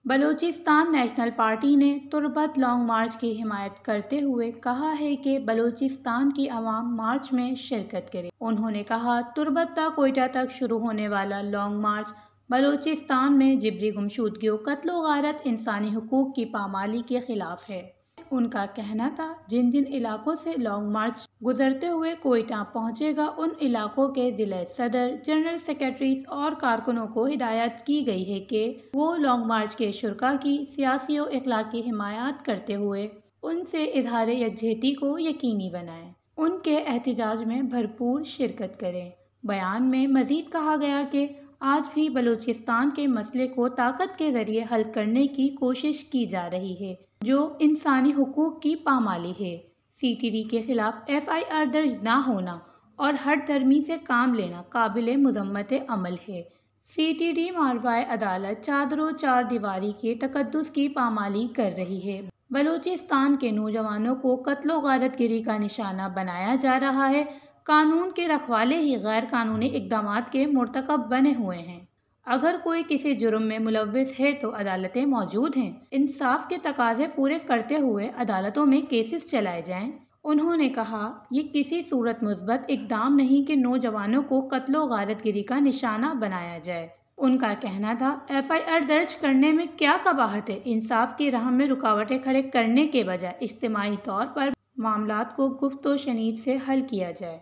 Balochistan national party نے تربت long march کی حمایت کرتے ہوئے کہا ہے کہ بلوچستان کی عوام مارچ میں شرکت کرے۔ انہوں نے کہا، تربت تا کوئٹہ تک شروع ہونے والا لانگ مارچ بلوچستان میں جبری گمشدگیوں، قتل و غارت، انسانی حقوق کی پامالی کے خلاف ہے۔ ان کا کہنا تھا، جن جن علاقوں سے لانگ مارچ گزرتے ہوئے کوئٹہ پہنچے گا، ان علاقوں کے ضلع صدر، جنرل سیکریٹریز اور کارکنوں کو ہدایت کی گئی ہے کہ وہ لانگ مارچ کے شرکاء کی سیاسی و اخلاقی حمایت کرتے ہوئے ان سے اظہار یکجہتی کو یقینی بنائیں، ان کے احتجاج میں بھرپور شرکت کریں۔ بیان میں مزید کہا گیا کہ آج بھی بلوچستان کے مسئلے کو طاقت کے ذریعے حل کرنے کی کوشش کی جا رہی ہے، جو انسانی حقوق کی پامالی ہے۔ سی ٹی ڈی کے خلاف ایف آئی آر درج نہ ہونا اور ہٹ دھرمی سے کام لینا قابل مذمت عمل ہے۔ سی ٹی ڈی ماروائے عدالت چادر و چار دیواری کے تقدس کی پامالی کر رہی ہے۔ بلوچستان کے نوجوانوں کو قتل و غارت گری کا نشانہ بنایا جا رہا ہے۔ قانون کے رکھوالے ہی غیر قانونی اقدامات کے مرتکب بنے ہوئے ہیں۔ اگر کوئی کسی جرم میں ملوث ہے تو عدالتیں موجود ہیں۔ انصاف کے تقاضے پورے کرتے ہوئے عدالتوں میں کیسز چلائے جائیں۔ انہوں نے کہا، یہ کسی صورت مثبت اقدام نہیں کہ نوجوانوں کو قتل و غارت گری کا نشانہ بنایا جائے۔ ان کا کہنا تھا، ایف آئی آر درج کرنے میں کیا قباحت ہے؟ انصاف کی راہ میں رکاوٹیں کھڑے کرنے کے بجائے اجتماعی طور پر معاملات کو گفت و شنید سے حل کیا جائے۔